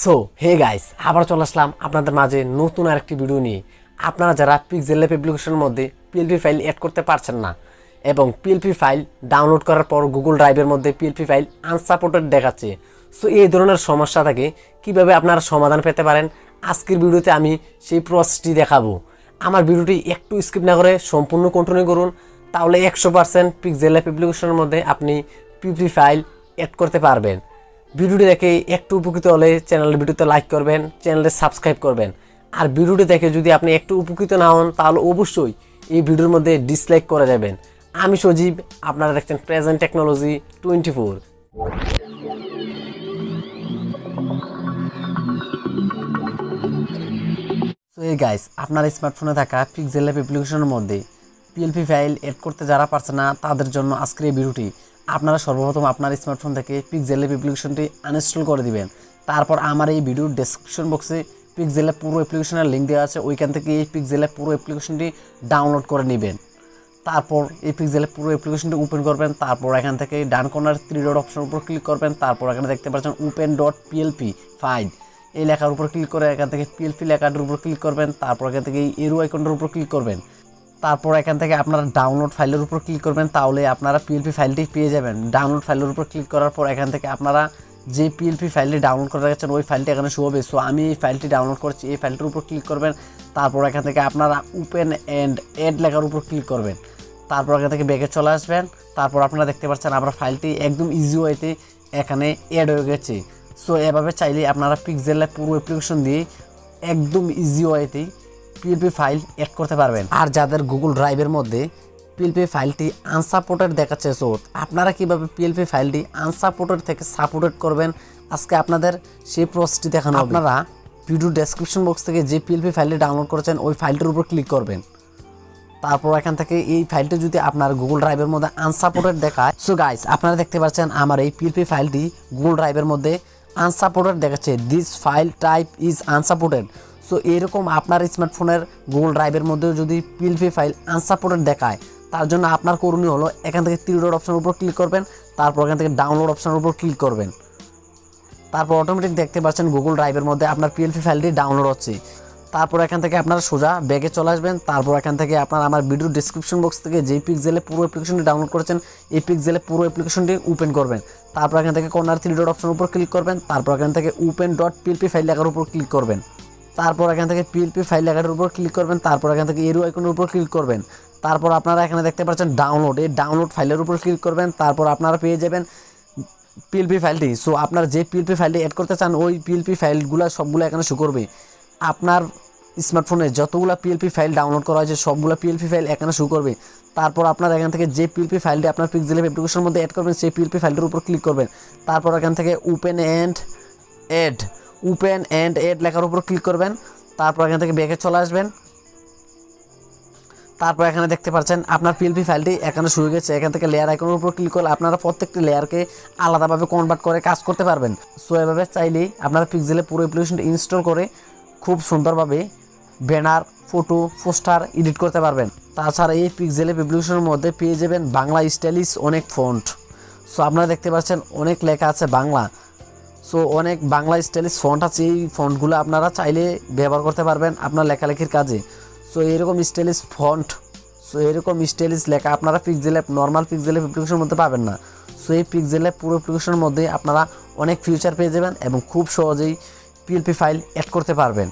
So hey guys, আবার চলে আসলাম আপনাদের মাঝে নতুন আরেকটি ভিডিও নিয়ে। আপনারা যারা PixelLab অ্যাপ্লিকেশনের মধ্যে পিএলপি ফাইল অ্যাড করতে পারছেন না এবং পিএলপি ফাইল ডাউনলোড করার পর গুগল ড্রাইভের মধ্যে পিএলপি ফাইল আনসাপোর্টেড দেখাচ্ছে, সো এই ধরনের সমস্যা থেকে কিভাবে আপনারা সমাধান পেতে পারেন আজকের ভিডিওতে আমি সেই প্রসেসটি দেখাবো। আমার ভিডিওটি একটু স্কিপ না করে সম্পূর্ণ কন্টিনিউ করুন, তাহলে 100% PixelLab অ্যাপ্লিকেশনের মধ্যে আপনি পিএলপি ফাইল অ্যাড করতে পারবেন। ভিডিওটি দেখে একটু উপকৃত হলে চ্যানেলের ভিডিওতে লাইক করবেন, চ্যানেলে সাবস্ক্রাইব করবেন। আর ভিডিওটি দেখে যদি আপনি একটু উপকৃত না হন তাহলে অবশ্যই এই ভিডিওর মধ্যে ডিসলাইক করে যাবেন। আমি সজীব, আপনারা দেখছেন প্রেজেন্ট টেকনোলজি 24। সো এই গাইস, আপনার স্মার্টফোনে থাকা PixelLab অ্যাপ্লিকেশনের মধ্যে পিএলপি ফাইল অ্যাড করতে যারা পারছে না তাদের জন্য আজকের এই ভিডিওটি। আপনারা সর্বপ্রথম আপনার স্মার্টফোন থেকে PixelLab অ্যাপ্লিকেশনটি আনইনস্টল করে দিবেন। তারপর আমার এই ভিডিওর ডেসক্রিপশন বক্সে PixelLab পুরো অ্যাপ্লিকেশনের লিঙ্ক দেওয়া আছে, ওইখান থেকে এই PixelLab পুরো অ্যাপ্লিকেশনটি ডাউনলোড করে নেবেন। তারপর এই PixelLab পুরো অ্যাপ্লিকেশনটি ওপেন করবেন। তারপর এখান থেকে ডান কর্নার 3 ডট অপশনের উপর ক্লিক করবেন। তারপর এখানে দেখতে পাচ্ছেন open.plp ফাইল, এই লেখার উপর ক্লিক করে এখান থেকে পিএলপি লেখাটার উপর ক্লিক করবেন। তারপর এখান থেকে এই এরো আইকনটার উপর ক্লিক করবেন। তারপর এখান থেকে আপনারা ডাউনলোড ফাইলের উপর ক্লিক করবেন, তাহলে আপনারা পিএলপি ফাইলটি পেয়ে যাবেন। ডাউনলোড ফাইলের উপর ক্লিক করার পর এখান থেকে আপনারা যে পিএলপি ফাইলটি ডাউনলোড করে রাখছেন ওই ফাইলটি এখানে শো হবে। সো আমি এই ফাইলটি ডাউনলোড করছি, এই ফাইলটির উপর ক্লিক করবেন। তারপর এখান থেকে আপনারা ওপেন অ্যান্ড অ্যাড লেখার উপর ক্লিক করবেন। তারপর এখান থেকে ব্যাকে চলে আসবেন। তারপর আপনারা দেখতে পাচ্ছেন আমার ফাইলটি একদম ইজি ওয়েতে এখানে অ্যাড হয়ে গেছে। সো এভাবে চাইলে আপনারা PixelLab পুরো অ্যাপ্লিকেশন দিয়ে একদম ইজি ওয়েতেই পিএলপি ফাইল অ্যাড করতে পারবেন। আর যাদের গুগল ড্রাইভের মধ্যে পিএলপি ফাইলটি আনসাপোর্টেড দেখাচ্ছে, সো আপনারা কীভাবে পিএলপি ফাইলটি আনসাপোর্টেড থেকে সাপোর্টেড করবেন আজকে আপনাদের সেই প্রসেসটি দেখানো। আপনারা ভিডিও ডেসক্রিপশন বক্স থেকে যে পিএলপি ফাইলটি ডাউনলোড করেছেন ওই ফাইলটির উপর ক্লিক করবেন। তারপর এখান থেকে এই ফাইলটি যদি আপনার গুগল ড্রাইভের মধ্যে আনসাপোর্টেড দেখায়, সো গাইস আপনারা দেখতে পাচ্ছেন আমার এই পিএলপি ফাইলটি গুগল ড্রাইভের মধ্যে আনসাপোর্টেড দেখাচ্ছে, this file type is unsupported. So এরকম আপনার স্মার্টফোনের গুগল ড্রাইভের মধ্যেও যদি পিএলপি ফাইল আনসাপোর্টেড দেখায়, তার জন্য আপনার করণীয় হলো এখান থেকে 3 ডট অপশনের উপর ক্লিক করবেন। তারপর এখান থেকে ডাউনলোড অপশনের উপর ক্লিক করবেন। তারপর অটোমেটিক দেখতে পাচ্ছেন গুগল ড্রাইভের মধ্যে আপনার পিএলপি ফাইলটি ডাউনলোড হচ্ছে। তারপর এখান থেকে আপনারা সোজা ব্যাগে চলে আসবেন। তারপর এখান থেকে আপনারা আমার ভিডিও ডেসক্রিপশন বক্স থেকে যে PixelLab পুরো অ্যাপ্লিকেশনটি ডাউনলোড করেছেন এই PixelLab পুরো অ্যাপ্লিকেশনটি ওপেন করবেন। তারপর এখান থেকে কর্নার 3 ডট অপশনের উপর ক্লিক করবেন। তারপর এখান থেকে open.plp ফাইল লেখার উপর ক্লিক করবেন। তারপর এখান থেকে পিএলপি ফাইল লেখাটার উপর ক্লিক করবেন। তারপর এখান থেকে এরো আইকনের উপর ক্লিক করবেন। তারপর আপনারা এখানে দেখতে পাচ্ছেন ডাউনলোড, এই ডাউনলোড ফাইলের উপর ক্লিক করবেন। তারপর আপনারা পেয়ে যাবেন পিএলপি ফাইলটি। সো আপনার যে পিএলপি ফাইলটি অ্যাড করতে চান ওই পিএলপি ফাইলগুলো সবগুলো এখানে শো করবে। আপনার স্মার্টফোনে যতগুলো পিএলপি ফাইল ডাউনলোড করা হয়েছে সবগুলো পিএলপি ফাইল এখানে শো করবে। তারপর আপনার এখান থেকে যে পিএলপি ফাইলটি আপনার PixelLab অ্যাপ্লিকেশনের মধ্যে অ্যাড করবেন সেই পিএলপি ফাইলটির উপর ক্লিক করবেন। তারপর এখান থেকে ওপেন অ্যান্ড অ্যাড লেখার উপর ক্লিক করবেন। তারপর এখান থেকে ব্যাকে চলে আসবেন। তারপর এখানে দেখতে পাচ্ছেন আপনার পিএলপি ফাইলটি এখানে শুরু গেছে। এখান থেকে লেয়ার আইকনের উপর ক্লিক করলে আপনারা প্রত্যেকটি লেয়ারকে আলাদাভাবে কনভার্ট করে কাজ করতে পারবেন। সো এভাবে চাইলেই আপনারা PixelLab পুরো অ্যাপ্লিকেশনটি ইনস্টল করে খুব সুন্দরভাবে ব্যানার, ফটো, পোস্টার এডিট করতে পারবেন। তাছাড়া এই PixelLab অ্যাপ্লিকেশনের মধ্যে পেয়ে যাবেন বাংলা স্টাইলিশ অনেক ফন্ট। সো আপনারা দেখতে পাচ্ছেন অনেক লেখা আছে বাংলা। সো অনেক বাংলা স্টাইলিশ ফন্ট আছে, এই ফন্টগুলো আপনারা চাইলে ব্যবহার করতে পারবেন আপনার লেখালেখির কাজে। সো এরকম স্টাইলিশ ফন্ট, সো এরকম স্টাইলিশ লেখা আপনারা নর্মাল PixelLab অ্যাপ্লিকেশনের মধ্যে পাবেন না। সো এই PixelLab পুরো অ্যাপ্লিকেশনের মধ্যে আপনারা অনেক ফিচার পেয়ে যাবেন এবং খুব সহজেই পিএলপি ফাইল অ্যাড করতে পারবেন।